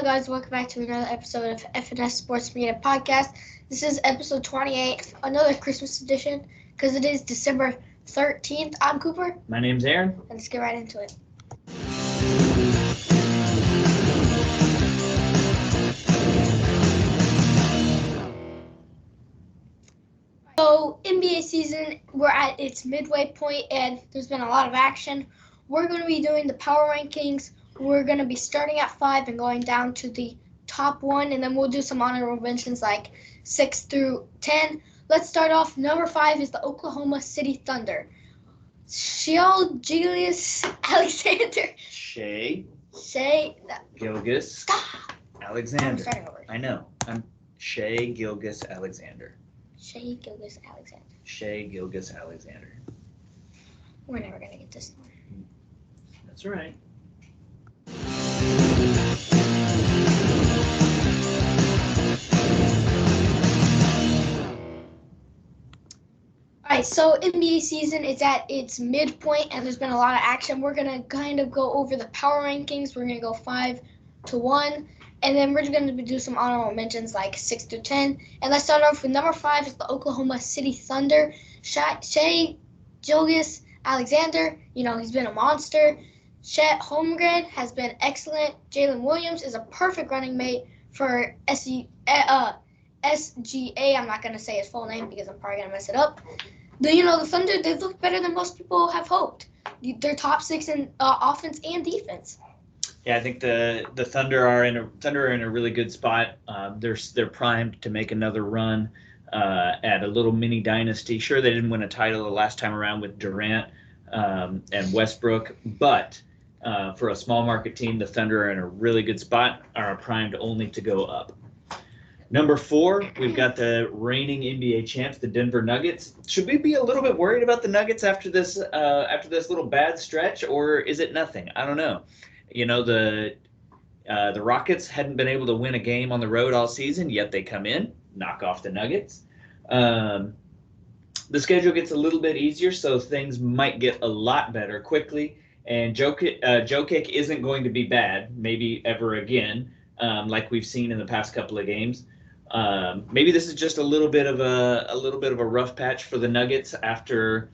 guys, welcome back to another episode of FNS Sports Media Podcast. This is episode 28, another Christmas edition, because it is December 13th. I'm Cooper. My name's Aaron. And let's get right into it. So, NBA season, we're at its midway point, and there's been a lot of action. We're going to be doing the power rankings. We're going to be starting at 5 and going down to the top 1, and then we'll do some honorable mentions like 6 through 10. Let's start off. Number 5 is the Oklahoma City Thunder. Shai Gilgeous-Alexander. Shai Gilgeous. Stop. Alexander. I'm starting over. I know. I'm Shai Gilgeous-Alexander. Shai Gilgeous-Alexander. Shai Gilgeous-Alexander. We're never going to get this one. That's right. Alright, so NBA season is at its midpoint, and there's been a lot of action. We're going to kind of go over the power rankings. We're going to go 5 to 1, and then we're going to do some honorable mentions like 6 through 10. And let's start off with number 5 is the Oklahoma City Thunder. Shai Gilgeous-Alexander, he's been a monster. Chet Holmgren has been excellent. Jalen Williams is a perfect running mate for SGA. I'm not going to say his full name because I'm probably going to mess it up. The Thunder, they look better than most people have hoped. They're top 6 in offense and defense. Yeah, I think the Thunder are in a really good spot. They're primed to make another run at a little mini dynasty. Sure, they didn't win a title the last time around with Durant and Westbrook, but for a small market team, the Thunder are in a really good spot, are primed only to go up. Number 4, we've got the reigning NBA champs, the Denver Nuggets. Should we be a little bit worried about the Nuggets after this little bad stretch, or is it nothing? I don't know. The Rockets hadn't been able to win a game on the road all season, yet they come in, knock off the Nuggets. The schedule gets a little bit easier, so things might get a lot better quickly. And Jokic isn't going to be bad, maybe ever again, like we've seen in the past couple of games. Maybe this is just a little bit of a rough patch for the Nuggets after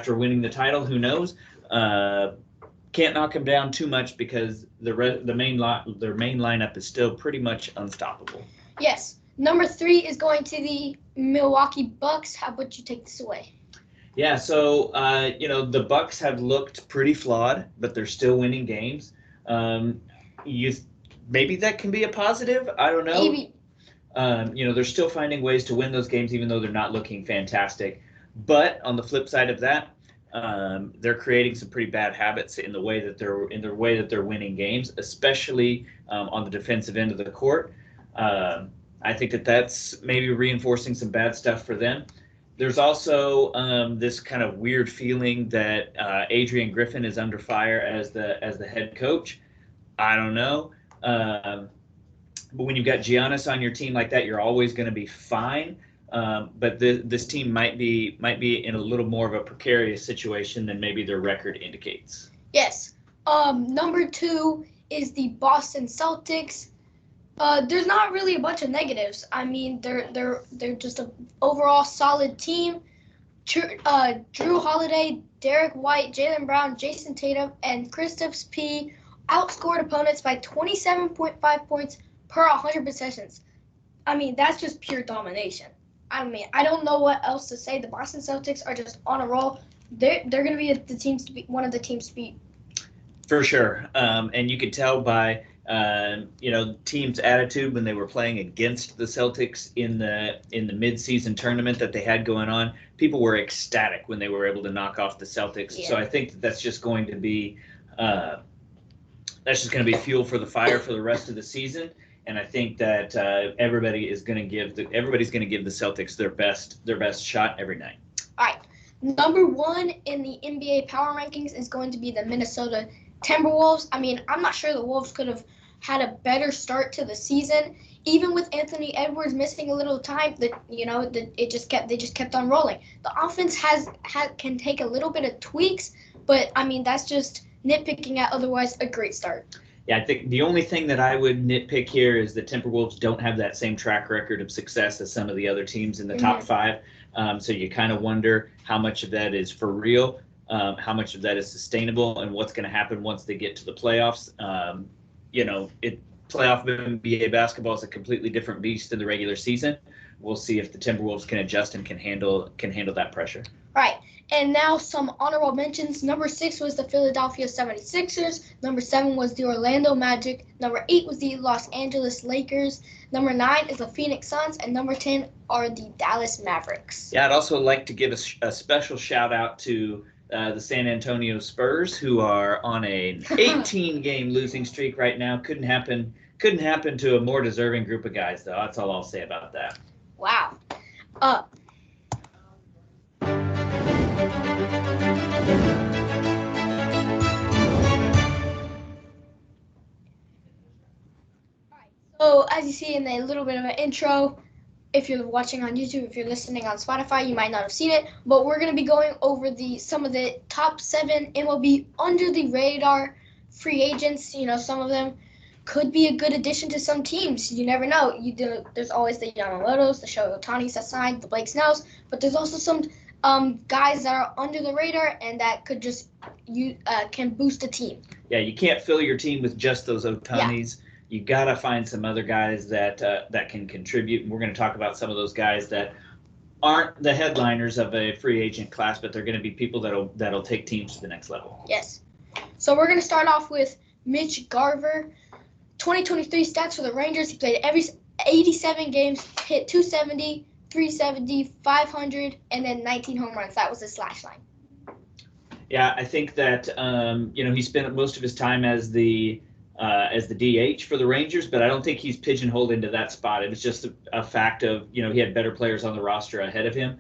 winning the title. Who knows? Can't knock them down too much because their main lineup is still pretty much unstoppable. Yes. Number 3 is going to the Milwaukee Bucks. How about you take this away? Yeah, so the Bucks have looked pretty flawed, but they're still winning games. Maybe that can be a positive. I don't know. Maybe. They're still finding ways to win those games, even though they're not looking fantastic. But on the flip side of that, they're creating some pretty bad habits in the way that they're winning games, especially on the defensive end of the court. I think that's maybe reinforcing some bad stuff for them. There's also this kind of weird feeling that Adrian Griffin is under fire as the head coach. I don't know. But when you've got Giannis on your team like that, you're always going to be fine. But this team might be in a little more of a precarious situation than maybe their record indicates. Yes. Number 2 is the Boston Celtics. There's not really a bunch of negatives. I mean, they're just an overall solid team. Drew Holiday, Derek White, Jaylen Brown, Jason Tatum, and Kristaps P. outscored opponents by 27.5 points per 100 possessions. I mean, that's just pure domination. I mean, I don't know what else to say. The Boston Celtics are just on a roll. They're going to be one of the teams to beat. For sure. And you could tell by team's attitude when they were playing against the Celtics in the midseason tournament that they had going on. People were ecstatic when they were able to knock off the Celtics. Yeah. So I think that's just going to be fuel for the fire for the rest of the season. And I think that everybody's going to give the Celtics their best shot every night. All right. Number 1 in the NBA power rankings is going to be the Minnesota Timberwolves. I mean, I'm not sure the Wolves could have had a better start to the season. Even with Anthony Edwards missing a little time, they just kept on rolling. The offense can take a little bit of tweaks, but I mean that's just nitpicking at otherwise a great start. Yeah, I think the only thing that I would nitpick here is that Timberwolves don't have that same track record of success as some of the other teams in the top five. So you kind of wonder how much of that is for real, how much of that is sustainable, and what's going to happen once they get to the playoffs. Playoff NBA basketball is a completely different beast than the regular season. We'll see if the Timberwolves can adjust and can handle that pressure. Right. And now some honorable mentions. Number 6 was the Philadelphia 76ers. Number 7 was the Orlando Magic. Number 8 was the Los Angeles Lakers. Number 9 is the Phoenix Suns. And number 10 are the Dallas Mavericks. Yeah, I'd also like to give a special shout out to the San Antonio Spurs, who are on an 18-game losing streak right now. Couldn't happen to a more deserving group of guys, though. That's all I'll say about that. Wow. So as you see in a little bit of an intro, if you're watching on YouTube, if you're listening on Spotify, you might not have seen it, but we're going to be going over some of the top 7 MLB under the radar free agents. Some of them could be a good addition to some teams. You never know. There's always the Yamamotos, the Shohei Ohtanis that signed, the Blake Snells, but there's also some guys that are under the radar and that could just can boost a team. Yeah, you can't fill your team with just those Ohtanis. Yeah. You got to find some other guys that can contribute. And we're going to talk about some of those guys that aren't the headliners of a free agent class, but they're going to be people that'll take teams to the next level. Yes. So we're going to start off with Mitch Garver. 2023 stats for the Rangers. He played 87 games, hit 270, 370, 500, and then 19 home runs. That was his slash line. Yeah, I think that he spent most of his time as the DH for the Rangers, but I don't think he's pigeonholed into that spot. It was just a fact of he had better players on the roster ahead of him.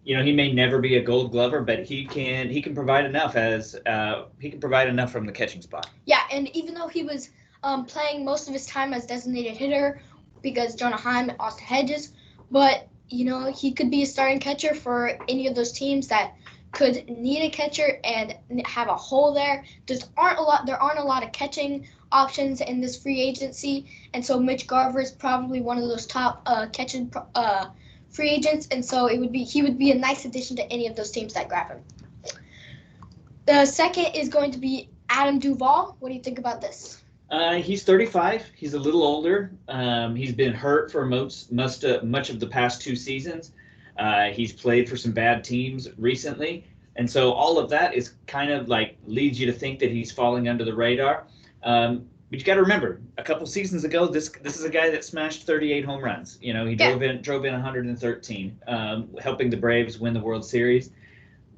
He may never be a Gold Glover, but he can provide enough from the catching spot. Yeah, and even though he was playing most of his time as designated hitter because Jonah Heim and Austin Hedges, but he could be a starting catcher for any of those teams that could need a catcher and have a hole there. There aren't a lot of catching options in this free agency, and so Mitch Garver is probably one of those top catching free agents, and so he would be a nice addition to any of those teams that grab him. The second is going to be Adam Duvall. What do you think about this? He's 35. He's a little older. He's been hurt for much of the past 2 seasons. He's played for some bad teams recently. And so all of that is kind of like leads you to think that he's falling under the radar. But you got to remember, a couple seasons ago, this is a guy that smashed 38 home runs. He drove in 113, helping the Braves win the World Series.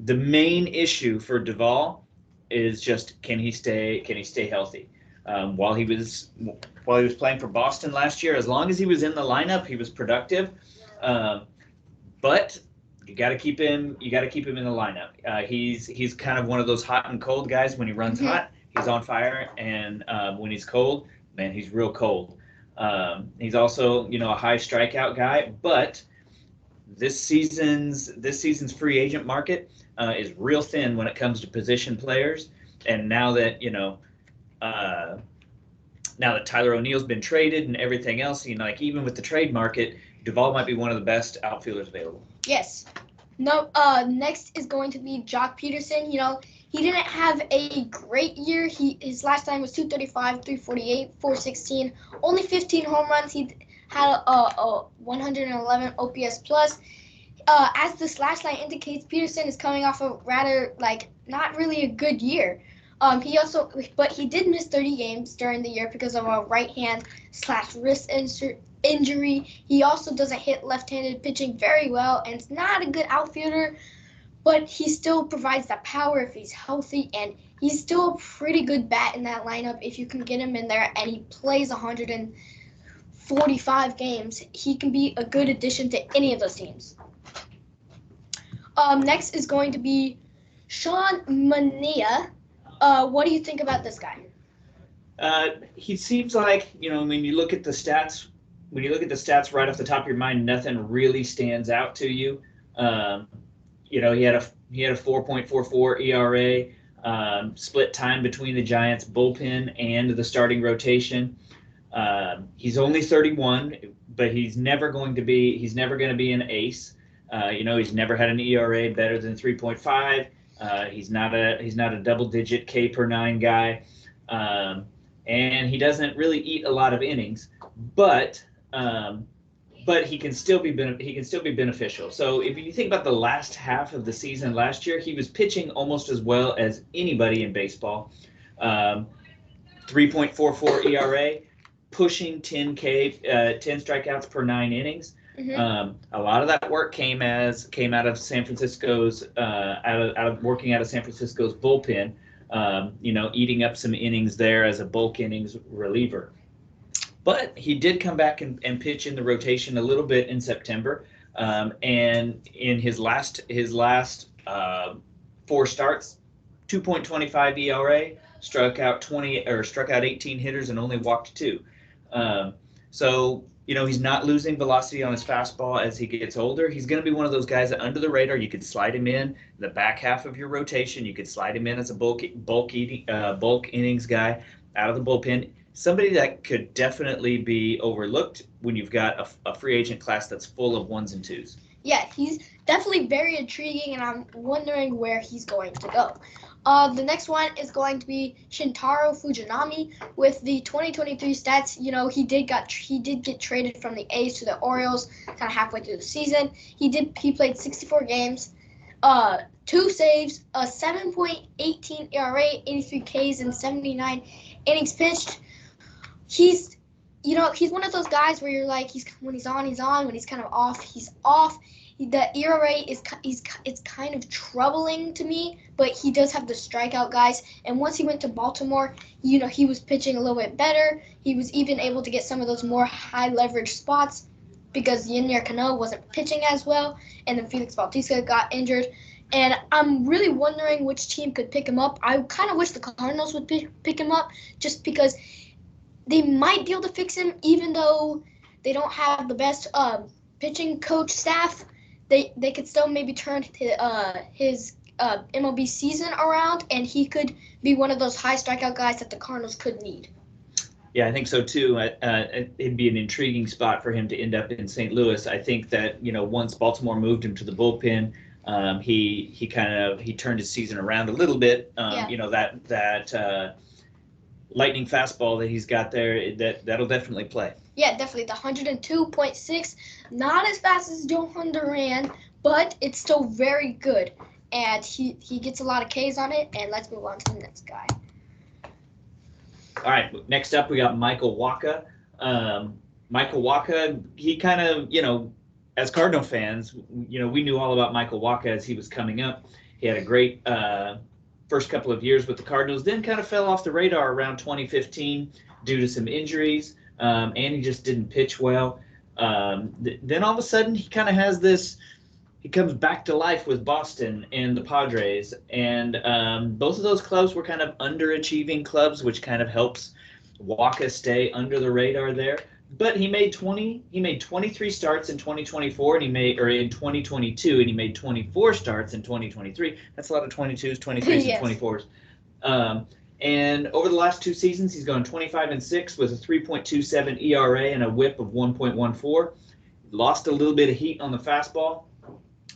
The main issue for Duvall is just can he stay healthy? While he was playing for Boston last year, as long as he was in the lineup, he was productive. But you got to keep him in the lineup. He's kind of one of those hot and cold guys. When he runs hot, he's on fire, and when he's cold, man, he's real cold. He's also a high strikeout guy. But this season's free agent market is real thin when it comes to position players. And now that Tyler O'Neill's been traded and everything else, even with the trade market, Duvall might be one of the best outfielders available. Yes. No. Next is going to be Jock Peterson. He didn't have a great year. His last time was 235, 348, 416, only 15 home runs. He had a 111 OPS plus. As the slash line indicates, Peterson is coming off a rather not really a good year. He did miss 30 games during the year because of a right hand / wrist injury. He also doesn't hit left-handed pitching very well, and it's not a good outfielder, but he still provides that power if he's healthy, and he's still a pretty good bat in that lineup if you can get him in there, and he plays 145 games. He can be a good addition to any of those teams. Next is going to be Sean Manaea. What do you think about this guy? He seems like, when you look at the stats right off the top of your mind, nothing really stands out to you. He had a 4.44 ERA. split time between the Giants bullpen and the starting rotation. He's only 31, but he's never going to be an ace. He's never had an ERA better than 3.5. He's not a double-digit K per nine guy, and he doesn't really eat a lot of innings, but he can still be beneficial. So if you think about the last half of the season last year, he was pitching almost as well as anybody in baseball. 3.44 ERA, pushing 10 strikeouts per 9 innings. Mm-hmm. A lot of that work came out of San Francisco's working out of San Francisco's bullpen. Eating up some innings there as a bulk innings reliever. But he did come back and pitch in the rotation a little bit in September, and in his last 4 starts, 2.25 ERA, struck out 18 hitters and only walked 2. So he's not losing velocity on his fastball as he gets older. He's going to be one of those guys that under the radar you could slide him in the back half of your rotation. You could slide him in as a bulk innings guy out of the bullpen. Somebody that could definitely be overlooked when you've got a free agent class that's full of 1s and 2s. Yeah, he's definitely very intriguing, and I'm wondering where he's going to go. The next one is going to be Shintaro Fujinami with the 2023 stats. He did get traded from the A's to the Orioles kind of halfway through the season. He played 64 games, 2 saves, a 7.18 ERA, 83 Ks, and 79 innings pitched. He's one of those guys where you're like, when he's on, he's on. When he's kind of off, he's off. The ERA it's kind of troubling to me, but he does have the strikeout guys. And once he went to Baltimore, he was pitching a little bit better. He was even able to get some of those more high leverage spots because Yennier Cano wasn't pitching as well, and then Felix Bautista got injured. And I'm really wondering which team could pick him up. I kind of wish the Cardinals would pick him up just because they might be able to fix him, even though they don't have the best pitching coach staff. They could still maybe turn his MLB season around, and he could be one of those high strikeout guys that the Cardinals could need. Yeah, I think so too. It'd be an intriguing spot for him to end up in St. Louis. I think that once Baltimore moved him to the bullpen, he turned his season around a little bit. That lightning fastball that he's got there, that'll definitely play. Yeah, definitely. The 102.6, not as fast as Johan Duran, but it's still very good. And he gets a lot of Ks on it. And let's move on to the next guy. All right, next up we got Michael Wacha. Michael Wacha, he kind of, as Cardinal fans, we knew all about Michael Wacha as he was coming up. He had a great first couple of years with the Cardinals, then kind of fell off the radar around 2015 due to some injuries, and he just didn't pitch well. Then all of a sudden he kind of has this, he comes back to life with Boston and the Padres, and both of those clubs were kind of underachieving clubs, which kind of helps Wacha stay under the radar there. But he made 23 starts in 2024, and in 2022, and he made 24 starts in 2023. That's a lot of 22s, 23s, Yes. and 24s. And over the last 2 seasons, he's gone 25-6 with a 3.27 ERA and a WHIP of 1.14. Lost a little bit of heat on the fastball,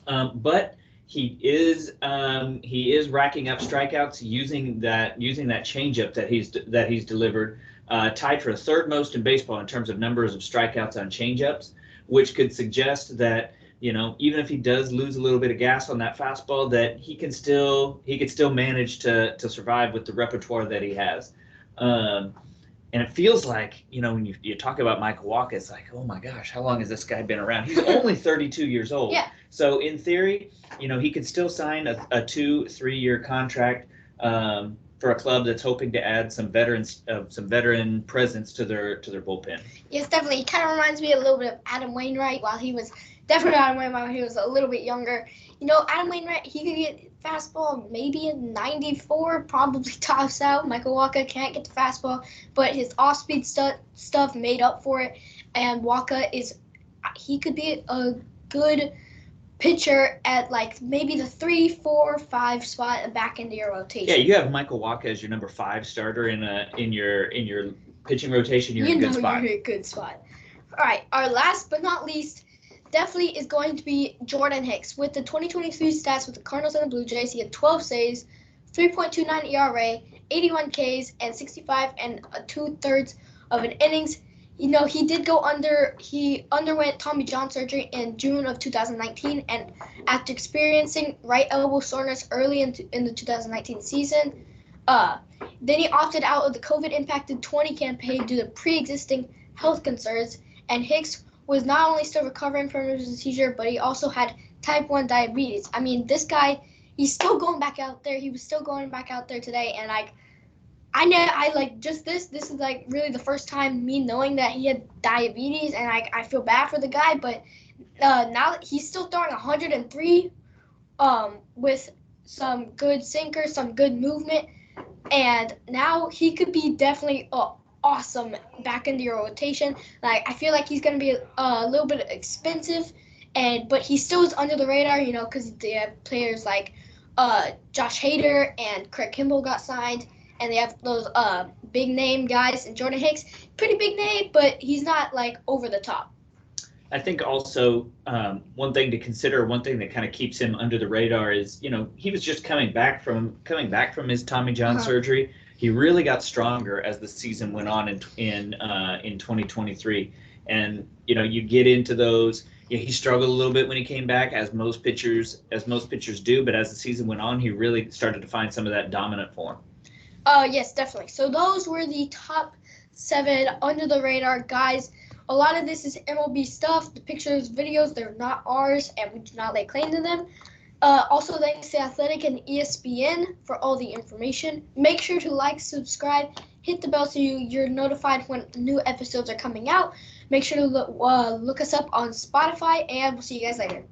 but he is racking up strikeouts using that changeup that he's delivered. Tied for 3rd most in baseball in terms of numbers of strikeouts on changeups, which could suggest that even if he does lose a little bit of gas on that fastball, that he could still manage to survive with the repertoire that he has. And it feels like when you talk about Michael Wacha, it's like, oh my gosh, how long has this guy been around? He's only 32 years old. Yeah. So in theory, he could still sign a 2-3 year contract. For a club that's hoping to add some veteran presence to their bullpen. Yes, definitely. He kind of reminds me a little bit of Adam Wainwright while he was a little bit younger. Adam Wainwright, he could get fastball maybe a 94, probably tops out. Michael Wacha can't get the fastball, but his off-speed stuff made up for it. And Wacha he could be a good pitcher at like maybe the 3, 4, 5 spot back into your rotation. Yeah, you have Michael Wacha as your number 5 starter in your pitching rotation. You're in a good spot. You're in a good spot. All right, our last but not least definitely is going to be Jordan Hicks. With the 2023 stats with the Cardinals and the Blue Jays, he had 12 saves, 3.29 ERA, 81 Ks, and 65 and 2/3 of an innings. He underwent Tommy John surgery in June of 2019, and after experiencing right elbow soreness early in the 2019 season, then he opted out of the COVID-impacted 20 campaign due to pre-existing health concerns, and Hicks was not only still recovering from his seizure, but he also had type 1 diabetes. I mean, this guy, he's still going back out there. He was still going back out there today, and this is like really the first time me knowing that he had diabetes, and I feel bad for the guy, but now he's still throwing 103 with some good sinkers, some good movement, and now he could be definitely awesome back into your rotation. Like, I feel like he's going to be a little bit expensive, but he still is under the radar, because they have players like Josh Hader and Craig Kimball got signed, and they have those big name guys. And Jordan Hicks, pretty big name, but he's not like over the top. I think also one thing to consider, one thing that kind of keeps him under the radar is, he was just coming back from his Tommy John surgery. He really got stronger as the season went on in 2023, and you get into those. He struggled a little bit when he came back, as most pitchers do. But as the season went on, he really started to find some of that dominant form. Yes, definitely. So those were the top 7 under the radar guys. A lot of this is MLB stuff. The pictures, videos, they're not ours, and we do not lay claim to them. Also, thanks to Athletic and ESPN for all the information. Make sure to like, subscribe, hit the bell so you're notified when new episodes are coming out. Make sure to look us up on Spotify, and we'll see you guys later.